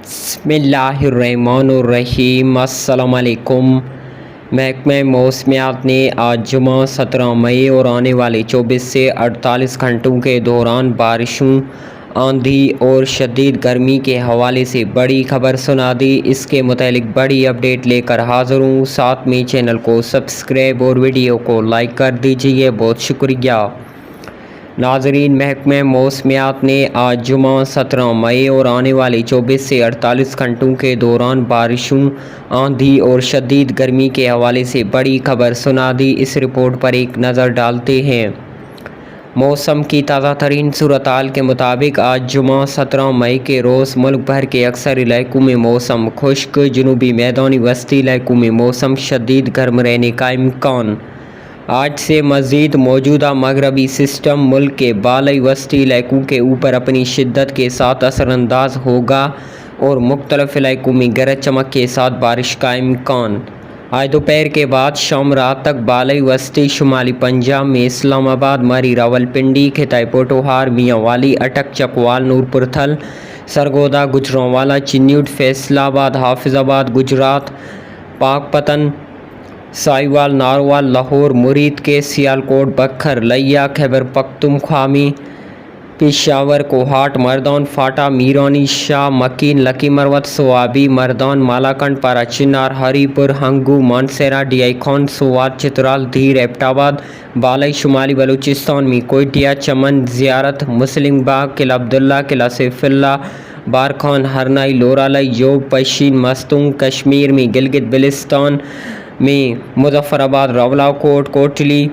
बिस्मिल्लाहिर्रहमानिर्रहीम। अस्सलाम वालेकुम। महकमा मौसमियात ने आज जुमा 17 मई और आने वाले 24 से 48 घंटों के दौरान बारिशों, आंधी और शदीद गर्मी के हवाले से बड़ी खबर सुना दी। इसके मुतालिक बड़ी अपडेट लेकर हाज़िर हूँ। साथ में चैनल को सब्सक्राइब और वीडियो को लाइक कर दीजिए, बहुत शुक्रिया। नाज़रीन, महकमा मौसमियात ने आज जुमा 17 मई और आने वाले 24 से 48 घंटों के दौरान बारिशों, आंधी और शदीद गर्मी के हवाले से बड़ी खबर सुना दी। इस रिपोर्ट पर एक नज़र डालते हैं। मौसम की ताज़ा तरीन सूरत हाल के मुताबिक आज जुमा 17 मई के रोज़ मुल्क भर के अक्सर इलाकों में मौसम खुश्क, जनूबी मैदानी वस्ती इलाकों में मौसम शदीद गर्म रहने का इम्कान। आज से मज़ीद मौजूदा मगरबी सिस्टम मुल्क के बालाई वस्ती इलाकों के ऊपर अपनी शिद्दत के साथ असरअंदाज होगा और मुख्तलिफ इलाकों में गरज चमक के साथ बारिश का इम्कान। आज दोपहर के बाद शाम रात तक बालाई वस्ती शुमाली पंजाब में इस्लामाबाद, मरी, रावलपिंडी, खिताई पोटोहार, मियांवाली, अटक, चकवाल, नूरपुर थल, सरगोदा, गुजरांवाला, चिन्यूट, फैसलाबाद, हाफिजाबाद, गुजरात, पाकपतन, साहिवाल, नारवाल, लाहौर, मुरीद के, सियालकोट, बखर, लिया, खैबर पख्तूनख्वा, पेशावर, कोहाट, मर्दान, फाटा, मीरानी, शाह, मकीन, लकी मरवत, सोआबी, मर्दान, मालाकंड, पारा चिनार, हरीपुर, हंगू, मानसेरा, डीआई खान, सोवात, चित्राल, धीर, एबटाबाद, बालाई शुमाली बलूचिस्तान में कोयटिया, चमन, ज़ियारत, मुस्लिम बाग, किला अब्दुल्ला, किला सैफुल्ला, बारखान, हरनाई, लोरालाई, योब, पशीन, मस्तूंग, कश्मीर में गिलगित बिल्तिस्तान में मुजफ्फराबाद, रावलाकोट, कोटली,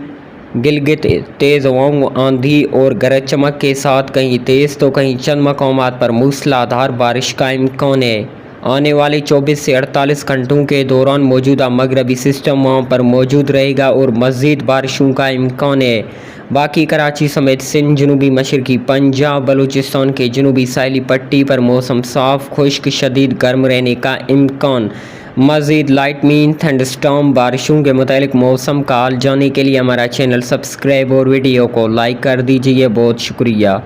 गिलगित तेज़ हवाओं, आंधी और गरज चमक के साथ कहीं तेज़ तो कहीं चंद मकामात पर मूसलाधार बारिश का इम्कान है। आने वाले 24 से 48 घंटों के दौरान मौजूदा मगरबी सिस्टम वहाँ पर मौजूद रहेगा और मज़ीद बारिशों का इम्कान है। बाकी कराची समेत सिंध, जनूबी मशरकी पंजाब, बलूचिस्तान के जनूबी साहिली पट्टी पर मौसम साफ़, खुश्क, शदीद गर्म रहने का इम्कान। मज़ीद लाइटनिंग, थंडरस्टॉर्म, बारिशों के मुतालिक मौसम का हाल जानने के लिए हमारा चैनल सब्सक्राइब और वीडियो को लाइक कर दीजिए, बहुत शुक्रिया।